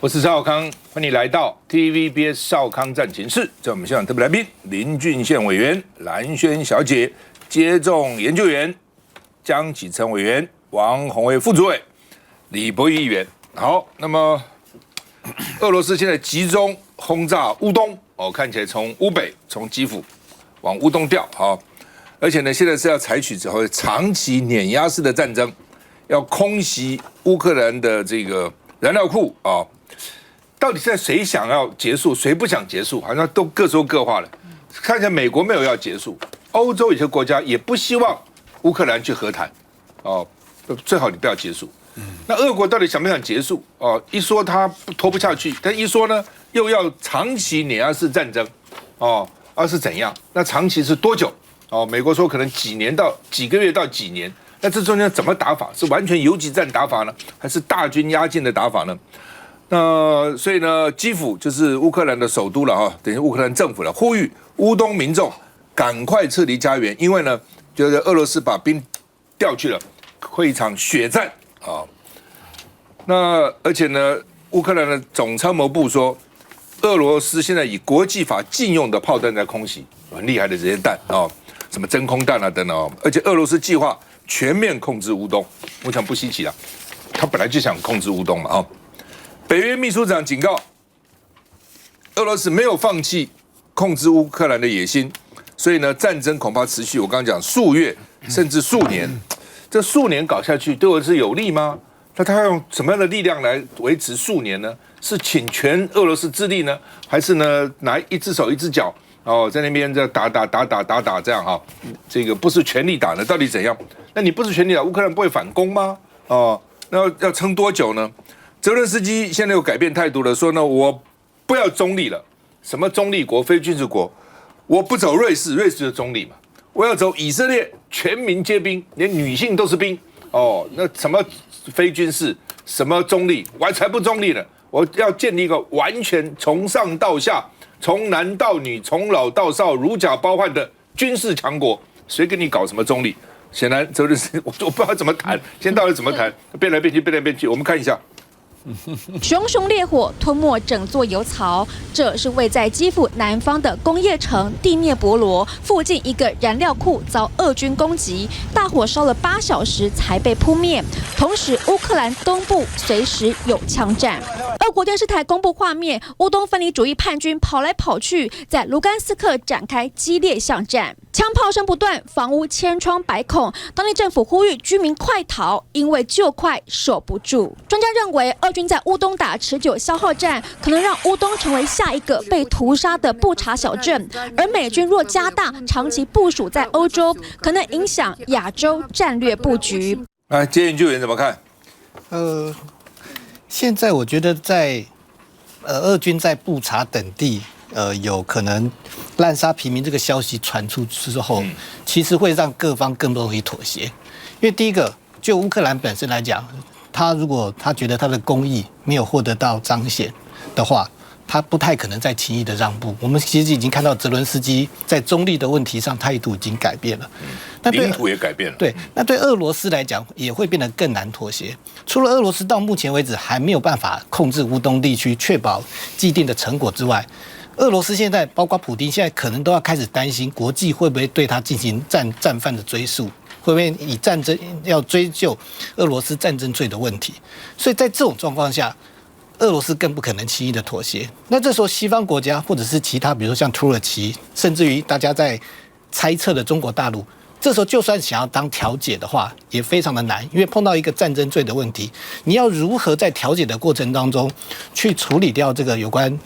我是赵少康，欢迎来到 TVBS 少康战情室。在我们现场特别来宾，林俊宪委员、蓝轩小姐、接种研究员、江启臣委员、王宏威副主委、李博宇议员。好，那么俄罗斯现在集中轰炸乌东，看起来从乌北、从基辅往乌东调，好，而且呢，现在是要采取之后长期碾压式的战争，要空袭乌克兰的这个燃料库啊。到底现在谁想要结束，谁不想结束？好像都各说各话了。看起来美国没有要结束，欧洲有些国家也不希望乌克兰去和谈，最好你不要结束。那俄国到底想不想结束？一说他拖不下去，但一说呢，又要长期碾压式战争，是怎样？那长期是多久？美国说可能几年到几个月到几年。那这中间怎么打法？是完全游击战打法呢，还是大军压境的打法呢？那所以呢，基辅就是乌克兰的首都了哈，等于乌克兰政府了，呼吁乌东民众赶快撤离家园，因为呢，就是俄罗斯把兵调去了，会一场血战啊。那而且呢，乌克兰的总参谋部说，俄罗斯现在以国际法禁用的炮弹在空袭，很厉害的这些弹啊，什么真空弹啊等等，而且俄罗斯计划全面控制乌东，我想不稀奇了，他本来就想控制乌东嘛啊。北约秘书长警告，俄罗斯没有放弃控制乌克兰的野心，所以呢，战争恐怕持续。我刚刚讲数月甚至数年，这数年搞下去对我是有利吗？那他要用什么样的力量来维持数年呢？是请全俄罗斯之力呢，还是呢拿一只手一只脚在那边这打这样哈？这个不是全力打呢，到底怎样？那你不是全力打，乌克兰不会反攻吗？那要撑多久呢？泽伦斯基现在又改变态度了，说呢，我不要中立了，什么中立国、非军事国，我不走瑞士，瑞士的中立嘛，我要走以色列，全民皆兵，连女性都是兵，那什么非军事，什么中立，我才不中立呢，我要建立一个完全从上到下，从男到女，从老到少，如假包换的军事强国，谁跟你搞什么中立？显然泽伦斯基，我不知道怎么谈，现在到底怎么谈，变来变去，我们看一下。熊熊烈火吞没整座油槽，这是位在基辅南方的工业城第聂伯罗附近一个燃料库遭俄军攻击，大火烧了8小时才被扑灭。同时，乌克兰东部随时有枪战。俄国电视台公布画面，乌东分离主义叛军跑来跑去，在卢甘斯克展开激烈巷战，枪炮声不断，房屋千疮百孔。当地政府呼吁居民快逃，因为就快守不住。专家认为，俄军在乌东打持久消耗战，可能让乌东成为下一个被屠杀的布查小镇。而美军若加大长期部署在欧洲，可能影响亚洲战略布局。接研究员怎么看？现在我觉得在俄军在布查等地有可能滥杀平民这个消息传出之后，其实会让各方更不容易妥协。因为第一个，就乌克兰本身来讲，如果他觉得他的公义没有获得到彰显的话，他不太可能再轻易的让步。我们其实已经看到泽伦斯基在中立的问题上态度已经改变了，领土也改变了。对，那对俄罗斯来讲也会变得更难妥协。除了俄罗斯到目前为止还没有办法控制乌东地区，确保既定的成果之外，俄罗斯现在包括普丁现在可能都要开始担心国际会不会对他进行战犯的追诉。会不会以战争要追究俄罗斯战争罪的问题？所以在这种状况下，俄罗斯更不可能轻易的妥协。那这时候西方国家或者是其他，比如说像土耳其，甚至于大家在猜测的中国大陆，这时候就算想要当调解的话，也非常的难，因为碰到一个战争罪的问题，你要如何在调解的过程当中去处理掉这个有关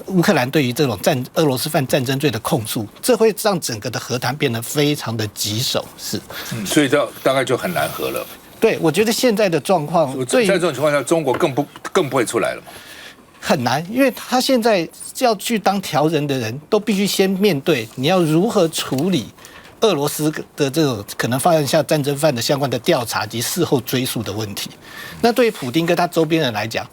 乌克兰对于这种俄罗斯犯战争罪的控诉，这会让整个的和谈变得非常的棘手，所以这大概就很难和了。对，我觉得现在的状况，在这种情况下，中国更不会出来了嘛，很难，因为他现在要去当调人的人都必须先面对你要如何处理俄罗斯的这种可能犯下战争犯的相关的调查及事后追诉的问题。那对于普丁跟他周边人来讲，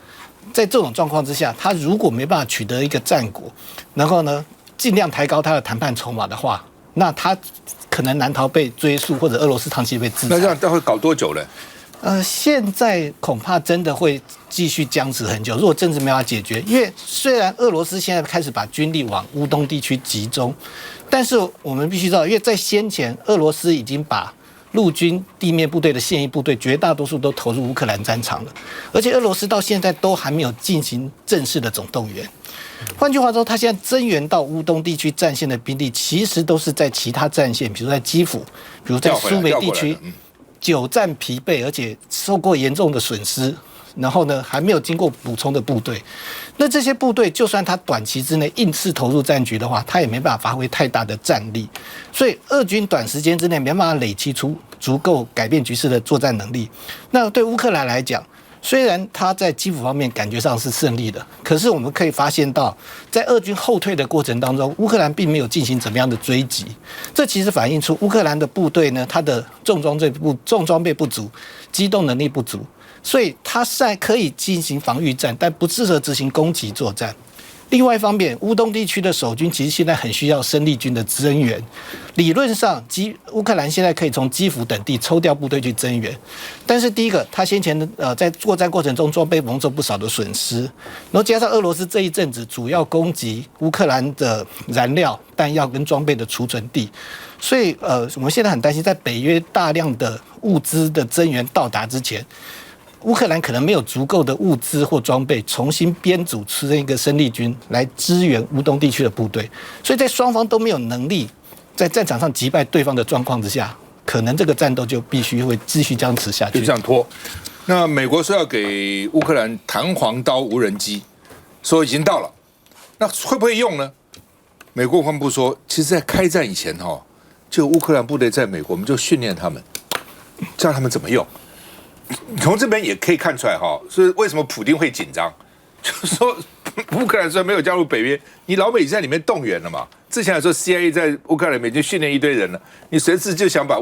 在这种状况之下，他如果没办法取得一个战果，然后呢尽量抬高他的谈判筹码的话，那他可能难逃被追诉，或者俄罗斯长期被制裁。那这样会搞多久呢？现在恐怕真的会继续僵持很久。如果政治没法解决，因为虽然俄罗斯现在开始把军力往乌东地区集中，但是我们必须知道，因为在先前，俄罗斯已经把陆军地面部队的现役部队绝大多数都投入乌克兰战场了，而且俄罗斯到现在都还没有进行正式的总动员。换句话说，他现在增援到乌东地区战线的兵力，其实都是在其他战线，比如在基辅，比如在苏梅地区。久战疲惫，而且受过严重的损失，然后呢还没有经过补充的部队，那这些部队就算他短期之内硬是投入战局的话，他也没办法发挥太大的战力，所以俄军短时间之内没办法累积出足够改变局势的作战能力。那对乌克兰来讲，虽然他在基辅方面感觉上是胜利的，可是我们可以发现到，在俄军后退的过程当中，乌克兰并没有进行怎么样的追击。这其实反映出乌克兰的部队呢，它的重装备不足，机动能力不足，所以它可以进行防御战，但不适合执行攻击作战。另外一方面，乌东地区的守军其实现在很需要生力军的增援。理论上，乌克兰现在可以从基辅等地抽调部队去增援，但是第一个，他先前在作战过程中装备蒙受不少的损失，然后加上俄罗斯这一阵子主要攻击乌克兰的燃料、弹药跟装备的储存地，所以我们现在很担心，在北约大量的物资的增援到达之前，乌克兰可能没有足够的物资或装备重新编组出一个生力军来支援乌东地区的部队，所以在双方都没有能力在战场上击败对方的状况之下，可能这个战斗就必须会继续僵持下去。就这样拖。那美国说要给乌克兰弹簧刀无人机，说已经到了，那会不会用呢？美国国防部说，其实在开战以前就乌克兰部队在美国，我们就训练他们，教他们怎么用。从这边也可以看出来是为什么普丁会紧张，就是说乌克兰虽然没有加入北约，你老美已经在里面动员了嘛。之前来说 CIA 在乌克兰里面已经训练一堆人了，你随时就想把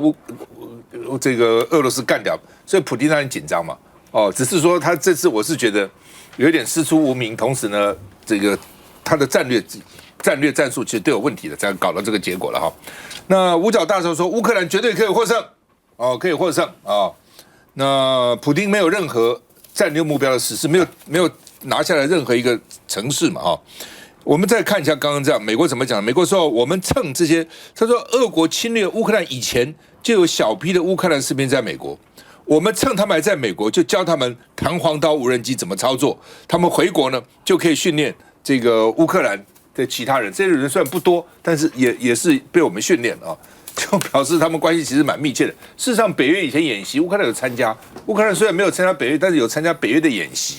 这个俄罗斯干掉，所以普丁当然紧张嘛。只是说他这次我是觉得有一点师出无名，同时呢，这个他的战略战术其实都有问题的，才搞到这个结果了那五角大寿说乌克兰绝对可以获胜可以获胜那普丁没有任何战略目标的实施，没有拿下来任何一个城市嘛我们再看一下刚刚这样，美国怎么讲？美国说我们趁这些，他说俄国侵略乌克兰以前就有小批的乌克兰士兵在美国，我们趁他们还在美国就教他们弹簧刀无人机怎么操作，他们回国呢就可以训练这个乌克兰的其他人，这些人虽然不多，但是也是被我们训练就表示他们关系其实蛮密切的。事实上，北约以前演习，乌克兰有参加。乌克兰虽然没有参加北约，但是有参加北约的演习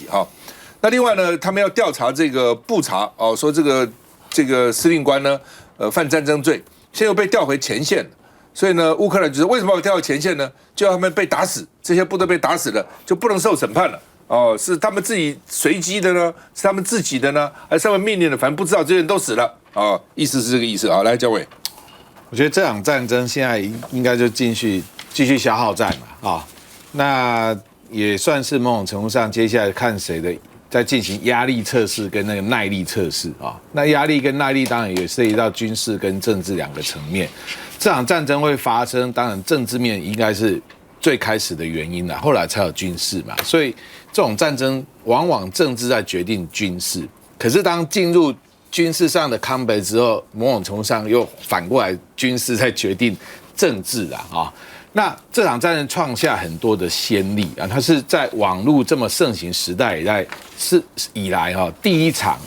那另外呢，他们要调查这个布查说这个司令官呢犯战争罪，现在又被调回前线了。所以呢，乌克兰就是为什么要调回前线呢？就他们被打死，这些部队被打死了，就不能受审判了是他们自己随机的呢？是他们自己的呢？还是他们命令的？反正不知道，这些人都死了意思是这个意思来，焦伟。我觉得这场战争现在应该就继续消耗战嘛那也算是某种程度上，接下来看谁的在进行压力测试跟那个耐力测试那压力跟耐力当然也涉及到军事跟政治两个层面。这场战争会发生，当然政治面应该是最开始的原因后来才有军事嘛。所以这种战争往往政治在决定军事，可是当进入军事上的抗北之后，某种程度上又反过来，军事在决定政治那这场战争创下很多的先例它是在网络这么盛行时代以来第一场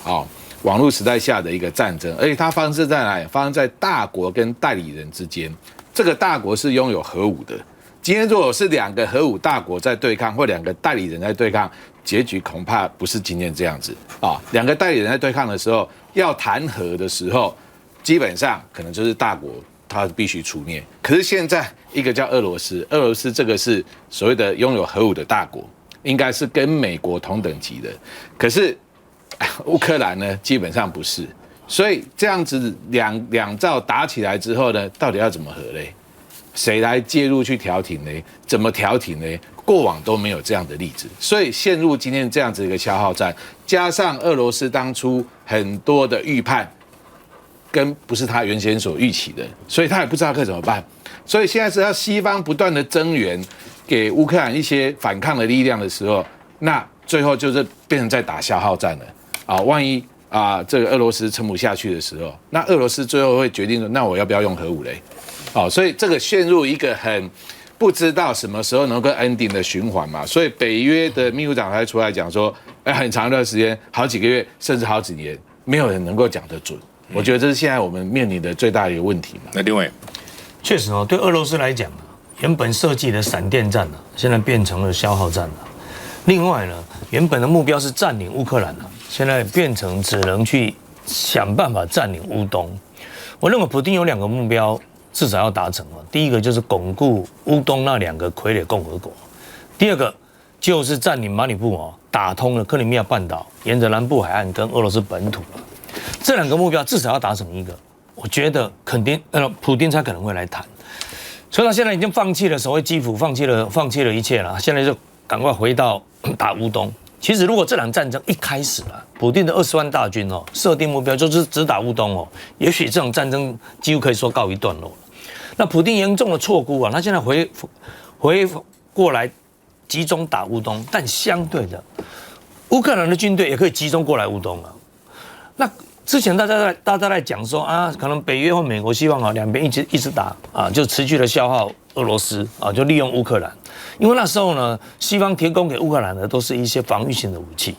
网络时代下的一个战争，而且它发生在哪里？发生在大国跟代理人之间。这个大国是拥有核武的。今天如果是两个核武大国在对抗，或两个代理人在对抗，结局恐怕不是今天这样子两个代理人在对抗的时候，要谈和的时候，基本上可能就是大国他必须出面。可是现在一个叫俄罗斯，俄罗斯这个是所谓的拥有核武的大国，应该是跟美国同等级的。可是乌克兰呢，基本上不是。所以这样子两造打起来之后呢，到底要怎么和嘞？谁来介入去调停呢？怎么调停呢？过往都没有这样的例子，所以陷入今天这样子一个消耗战，加上俄罗斯当初很多的预判跟不是他原先所预期的，所以他也不知道该怎么办。所以现在是要西方不断的增援，给乌克兰一些反抗的力量的时候，那最后就是变成在打消耗战了啊！万一这个俄罗斯撑不下去的时候，那俄罗斯最后会决定说，那我要不要用核武嘞？所以这个陷入一个很不知道什么时候能够 ending 的循环嘛。所以北约的秘书长还出来讲说，很长一段时间，好几个月甚至好几年，没有人能够讲得准。我觉得这是现在我们面临的最大的一个问题嘛。那另外，确实对俄罗斯来讲原本设计的闪电战现在变成了消耗战了。另外呢，原本的目标是占领乌克兰现在变成只能去想办法占领乌东。我认为普丁有2个目标至少要达成第一个就是巩固乌东那2个傀儡共和国，第二个就是占领马里布打通了克里米亚半岛，沿着南部海岸跟俄罗斯本土这2个目标至少要达成一个，我觉得肯定普丁才可能会来谈。所以他现在已经放弃了所谓基辅，放弃了一切了，现在就赶快回到打乌东。其实如果这场战争一开始普丁的20万大军设定目标就是只打乌东也许这场战争几乎可以说告一段落了。那普丁严重的错估他现在回过来集中打乌东，但相对的，乌克兰的军队也可以集中过来乌东那之前大家在讲说可能北约或美国希望两边一直打就持续的消耗俄罗斯就利用乌克兰，因为那时候呢，西方提供给乌克兰的都是一些防御性的武器，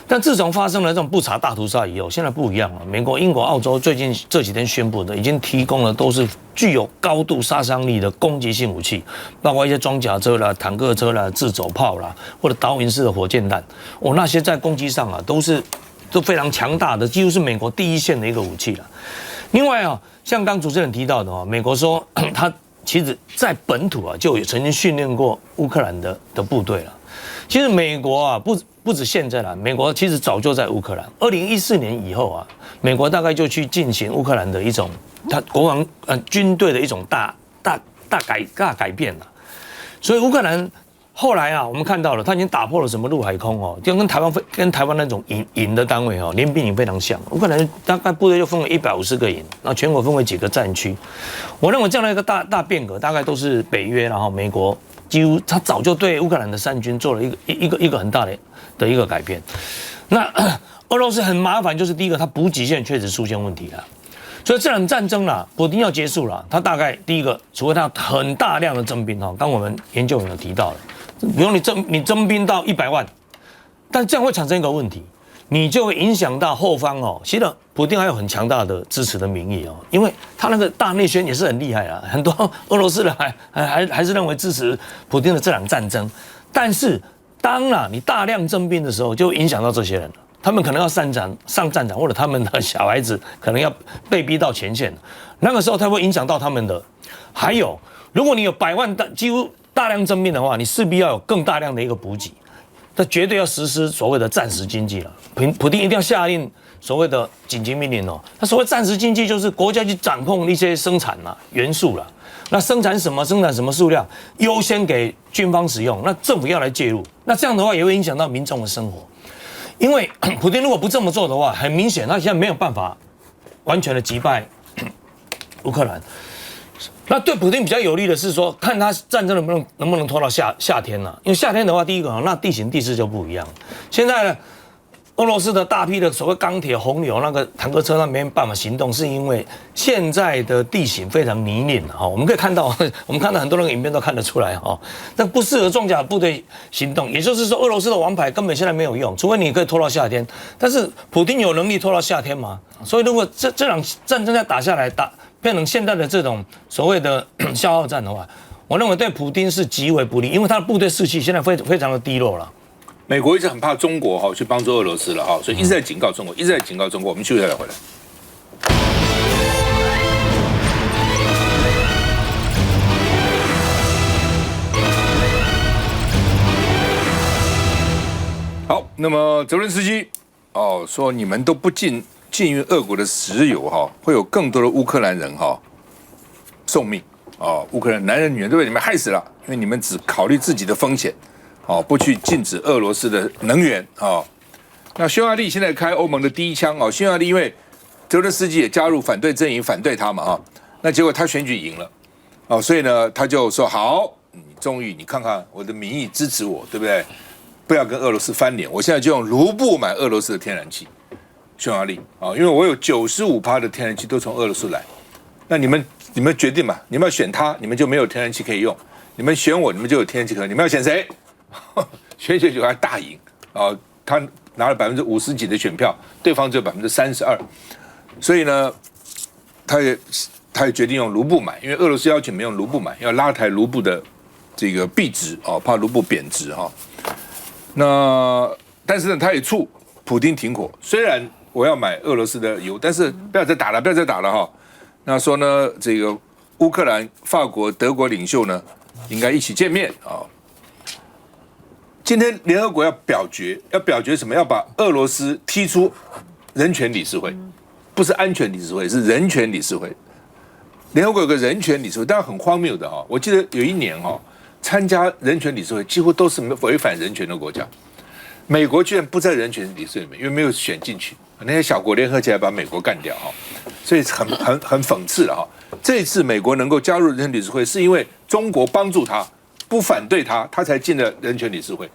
但自从发生了这种布查大屠杀以后，现在不一样了。美国、英国、澳洲最近这几天宣布的，已经提供的都是具有高度杀伤力的攻击性武器，包括一些装甲车啦、坦克车啦、自走炮啦，或者导引式的火箭弹。那些在攻击上都非常强大的，几乎是美国第一线的一个武器了。另外像刚主持人提到的美国说他其实在本土就有曾经训练过乌克兰的部队了。其实美国不止现在了，美国其实早就在乌克兰。2014年以后美国大概就去进行乌克兰的一种他国防军队的一种大改变了。所以乌克兰后来我们看到了，他已经打破了什么陆海空就跟台湾那种营的单位联兵营非常像。乌克兰大概部队就分为150个营，然后全国分为几个战区。我认为这样的一个大变革，大概都是北约然后美国几乎他早就对乌克兰的三军做了一个很大的一个改变。那俄罗斯很麻烦，就是第一个，它补给线确实出现问题了。所以这场战争普丁要结束了，他大概第一个，除非他很大量的征兵刚我们研究员有提到了。比如你征兵到100万，但这样会产生一个问题，你就会影响到后方其实普丁还有很强大的支持的民意因为他那个大内宣也是很厉害很多俄罗斯人还是认为支持普丁的这场战争。但是当你大量征兵的时候，就会影响到这些人了，他们可能要上战场，或者他们的小孩子可能要被逼到前线，那个时候他会影响到他们的。还有，如果你有100万几乎大量征兵的话，你势必要有更大量的一个补给，他绝对要实施所谓的战时经济了。普丁一定要下令所谓的紧急命令那所谓战时经济就是国家去掌控一些生产元素了，那生产什么数量优先给军方使用，那政府要来介入，那这样的话也会影响到民众的生活。因为普丁如果不这么做的话，很明显他现在没有办法完全的击败乌克兰。那对普丁比较有利的是说，看他战争能不能拖到夏天因为夏天的话，第一个那地形地势就不一样。现在呢，俄罗斯的大批的所谓钢铁洪流那个坦克车，它没办法行动，是因为现在的地形非常泥泞我们可以看到，我们看到很多那个影片都看得出来那不适合装甲部队行动。也就是说，俄罗斯的王牌根本现在没有用，除非你可以拖到夏天。但是普丁有能力拖到夏天吗？所以如果这场战争再打下来，变成现在的这种所谓的消耗战的话，我认为对普丁是极为不利，因为他的部队士气现在非常的低落了。美国一直很怕中国去帮助俄罗斯了所以一直在警告中国，一直在警告中国。我们休息再回来。好，那么泽伦斯基说你们都不禁运俄国的石油会有更多的乌克兰人送命乌克兰男人女人都被你们害死了，因为你们只考虑自己的风险不去禁止俄罗斯的能源那匈牙利现在开欧盟的第一枪匈牙利因为泽伦斯基也加入反对阵营，反对他嘛那结果他选举赢了所以呢他就说好，你终于你看看我的民意支持我，对不对？不要跟俄罗斯翻脸，我现在就用卢布买俄罗斯的天然气，匈牙利啊，因为我有95%的天然气都从俄罗斯来。那你们决定嘛？你们要选他，你们就没有天然气可以用；你们选我，你们就有天然气可以用。你们要选谁？选举还大赢啊！他拿了50%几的选票，对方只有32%，所以呢，他也决定用卢布买，因为俄罗斯要求没用卢布买，要拉抬卢布的这个币值哦，怕卢布贬值哈。那但是呢，他也促普丁停火。虽然我要买俄罗斯的油，但是不要再打了哈。那说呢，这个乌克兰、法国、德国领袖呢，应该一起见面啊。今天联合国要表决什么？要把俄罗斯踢出人权理事会，不是安全理事会，是人权理事会。联合国有个人权理事会，当然很荒谬的哈。我记得有一年哈，参加人权理事会几乎都是违反人权的国家。美国居然不在人权理事会里面，因为没有选进去。那些小国联合起来把美国干掉哈，所以很讽刺了哈。这次美国能够加入人权理事会，是因为中国帮助他，不反对他，他才进了人权理事会。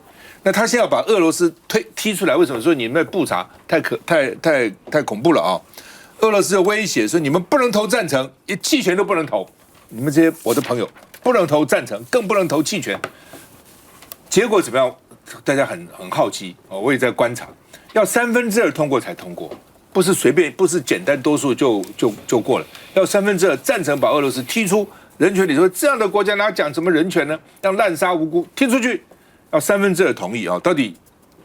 那他现在要把俄罗斯踢出来，为什么说你们的布查太恐怖了啊？俄罗斯的威胁说你们不能投赞成，弃权都不能投，你们这些我的朋友不能投赞成，更不能投弃权。结果怎么样？大家很好奇哦，我也在观察，要2/3通过才通过，不是随便，不是简单多数就过了，要2/3赞成把俄罗斯踢出人权理事会。这样的国家哪讲什么人权呢？让滥杀无辜，踢出去，要2/3同意啊，到底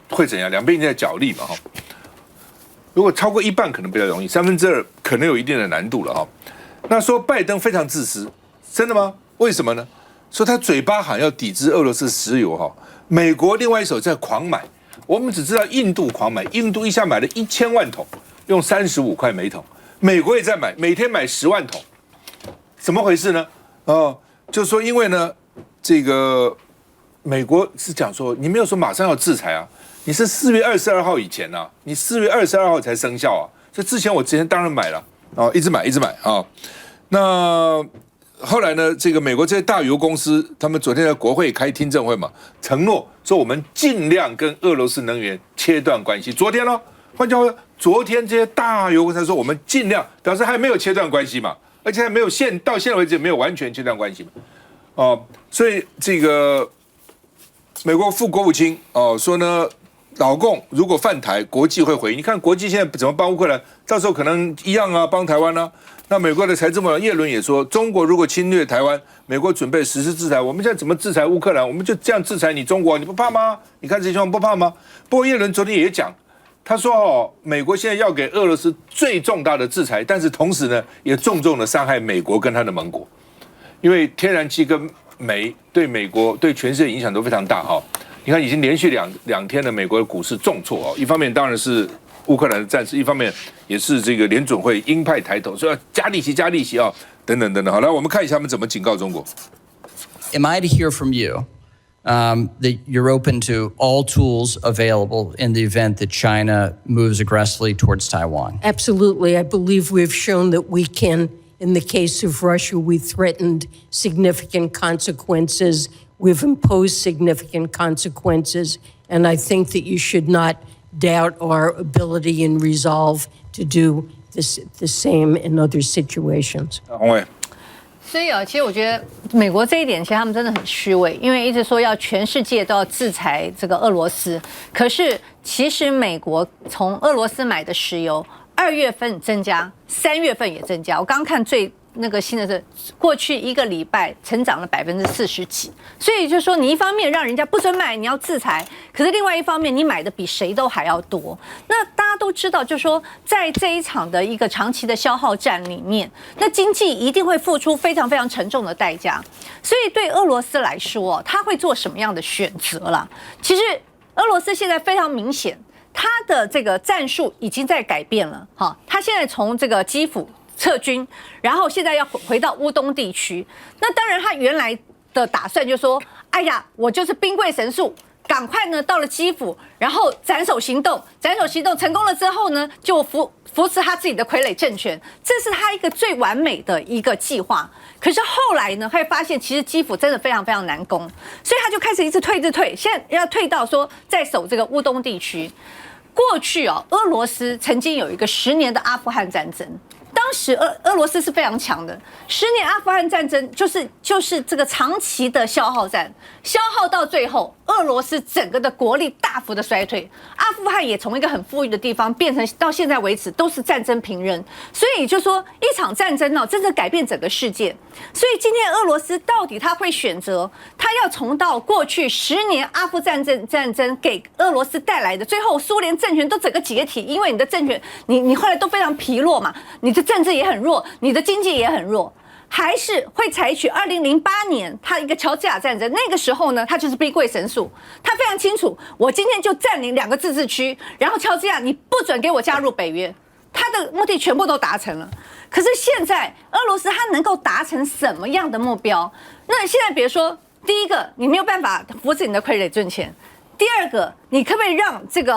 会怎样？两边一直在角力嘛哈。如果超过一半可能比较容易，2/3可能有一定的难度了哈。那说拜登非常自私，真的吗？为什么呢？说他嘴巴喊要抵制俄罗斯石油哈，美国另外一手在狂买，我们只知道印度狂买，印度一下买了1000万桶，用35块每桶，美国也在买，每天买10万桶，怎么回事呢？就是说因为呢，这个美国是讲说你没有说马上要制裁啊，你是4月22号以前啊，你4月22号才生效啊，所以之前我当然买了啊，一直买啊，那。后来呢？这个美国这些大油公司，他们昨天在国会开听证会嘛，承诺说我们尽量跟俄罗斯能源切断关系。昨天呢，换句话说，昨天这些大油公司说我们尽量，表示还没有切断关系嘛，而且还没有到现在为止没有完全切断关系嘛。所以这个美国副国务卿说呢，老共如果犯台，国际会回应。你看国际现在怎么帮乌克兰，到时候可能一样啊，帮台湾啊。那美国的财政部长耶伦也说，中国如果侵略台湾，美国准备实施制裁。我们现在怎么制裁乌克兰？我们就这样制裁你中国，你不怕吗？你看这些情况不怕吗？不过耶伦昨天也讲，他说美国现在要给俄罗斯最重大的制裁，但是同时呢，也重重的伤害美国跟他的盟国，因为天然气跟煤对美国对全世界影响都非常大哈。你看已经连续两天的美国的股市重挫一方面当然是乌克兰的战事，一方面也是这个联准会鹰派抬头，说要加利息啊，等等。好，来我们看一下他们怎么警告中国。Am I to hear from you that you're open to all tools available in the event that China moves aggressively towards Taiwan? Absolutely. I believe we've shown that we can. In the case of Russia, we threatened significant consequences. We've imposed significant consequences. And I think that you should not doubt our ability and resolve to do the same in other situations. 洪伟，所以其实我觉得美国这一点，其实他们真的很虚伪，因为一直说要全世界都要制裁这个俄罗斯，可是其实美国从俄罗斯买的石油，2月份增加，3月份也增加。我刚看最那个新的是，过去1个礼拜成长了40%几，所以就是说，你一方面让人家不准买，你要制裁，可是另外一方面，你买的比谁都还要多。那大家都知道，就是说，在这一场的一个长期的消耗战里面，那经济一定会付出非常非常沉重的代价。所以对俄罗斯来说，他会做什么样的选择啦？其实俄罗斯现在非常明显，他的这个战术已经在改变了。哈，他现在从这个基辅撤军，然后现在要回到乌东地区。那当然，他原来的打算就是说，哎呀，我就是兵贵神速，赶赶快呢到了基辅，然后斩首行动成功了之后呢，就扶持他自己的傀儡政权，这是他一个最完美的一个计划。可是后来呢，会发现其实基辅真的非常非常难攻，所以他就开始一直退，现在要退到说在守这个乌东地区。过去俄罗斯曾经有一个10年的阿富汗战争。当时俄罗斯是非常强的，10年阿富汗战争就是这个长期的消耗战，消耗到最后，俄罗斯整个的国力大幅的衰退，阿富汗也从一个很富裕的地方变成到现在为止都是战争平韧，所以就说一场战争真正改变整个世界。所以今天俄罗斯到底他会选择，他要重蹈过去10年阿富汗战争给俄罗斯带来的，最后苏联政权都整个解体，因为你的政权你后来都非常疲弱嘛，你的政治也很弱，你的经济也很弱，还是会采取2008年他一个乔治亚战争，那个时候呢，他就是兵贵神速，他非常清楚，我今天就占领2个自治区，然后乔治亚你不准给我加入北约，他的目的全部都达成了。可是现在俄罗斯他能够达成什么样的目标？那现在比如说，第一个，你没有办法扶持你的傀儡政权；第二个，你可不可以让这个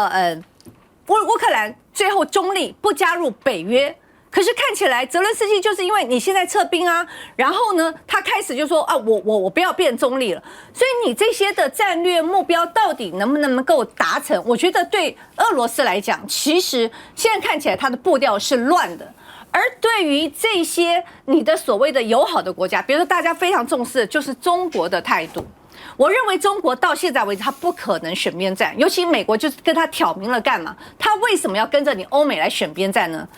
乌克兰最后中立，不加入北约？可是看起来泽伦斯基就是因为你现在撤兵啊，然后呢，他开始就说啊，我不要变中立了。所以你这些的战略目标到底能不能够达成？我觉得对俄罗斯来讲，其实现在看起来它的步调是乱的。而对于这些你的所谓的友好的国家，比如说大家非常重视的就是中国的态度。我认为中国到现在为止，他不可能选边站，尤其美国就是跟他挑明了干嘛？他为什么要跟着你欧美来选边站呢？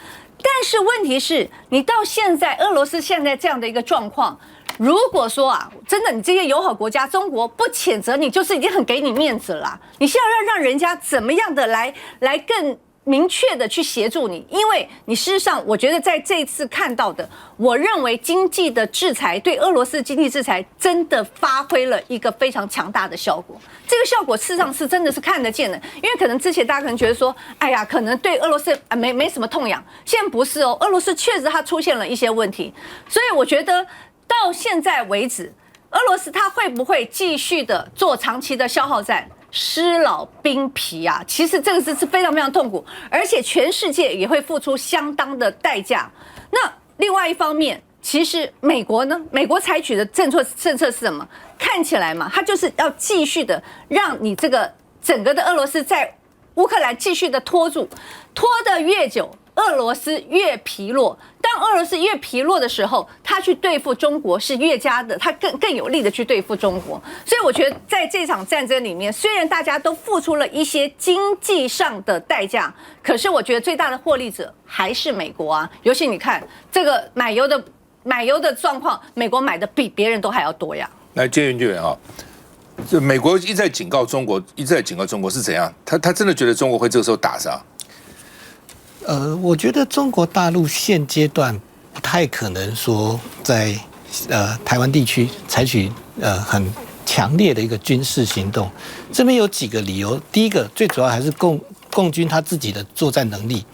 但是问题是，你到现在俄罗斯现在这样的一个状况，如果说真的你这些友好国家，中国不谴责你，就是已经很给你面子了啦。你现在要让人家怎么样的来更明确的去协助你，因为你事实上，我觉得在这一次看到的，我认为经济的制裁对俄罗斯的经济制裁真的发挥了一个非常强大的效果。这个效果事实上是真的是看得见的，因为可能之前大家可能觉得说，哎呀，可能对俄罗斯没什么痛痒，现在不是哦，俄罗斯确实它出现了一些问题，所以我觉得到现在为止，俄罗斯它会不会继续的做长期的消耗战？失老兵疲啊，其实这个是非常非常痛苦，而且全世界也会付出相当的代价。那另外一方面，其实美国呢，美国采取的政策是什么？看起来嘛，它就是要继续的让你这个整个的俄罗斯在乌克兰继续的拖住，拖得越久，俄罗斯越疲弱。当俄罗斯越疲弱的时候，他去对付中国是越加的，他更有力的去对付中国。所以我觉得在这场战争里面，虽然大家都付出了一些经济上的代价，可是我觉得最大的获利者还是美国啊。尤其你看这个买油的状况，美国买的比别人都还要多呀。来，接研究员这美国一直在警告中国，是怎样？他真的觉得中国会这个时候打上？我觉得中国大陆现阶段不太可能说在台湾地区采取很强烈的一个军事行动。这边有几个理由，第一个最主要还是共军他自己的作战能力，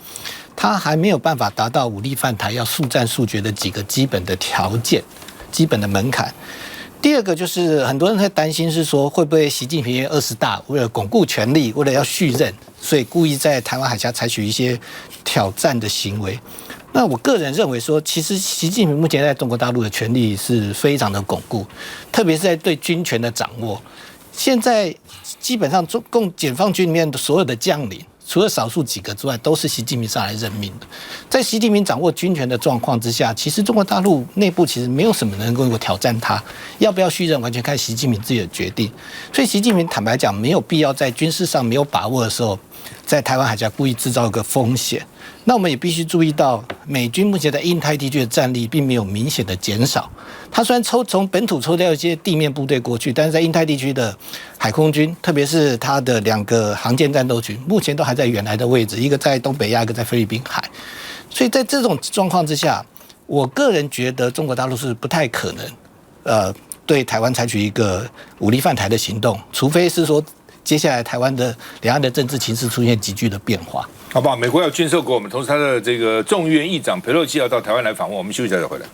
他还没有办法达到武力犯台要速战速决的几个基本的条件、基本的门槛。第二个就是很多人在担心是说，会不会习近平20大为了巩固权力，为了要续任，所以故意在台湾海峡采取一些挑战的行为。那我个人认为说，其实习近平目前在中国大陆的权力是非常的巩固，特别是在对军权的掌握。现在基本上中共解放军里面的所有的将领，除了少数几个之外，都是习近平上来任命的。在习近平掌握军权的状况之下，其实中国大陆内部其实没有什么能够挑战他，要不要续任完全看习近平自己的决定。所以习近平坦白讲，没有必要在军事上没有把握的时候，在台湾海峡故意制造一个风险。那我们也必须注意到，美军目前在印太地区的战力并没有明显的减少。他虽然从本土抽调一些地面部队过去，但是在印太地区的海空军，特别是他的2个航舰战斗群，目前都还在原来的位置，一个在东北亚，一个在菲律宾海。所以在这种状况之下，我个人觉得中国大陆是不太可能对台湾采取一个武力犯台的行动，除非是说接下来台湾的两岸的政治情势出现急剧的变化。好不好？美国要军售给我们，同时他的这个众议院议长佩洛西要到台湾来访问，我们休息一下再回来。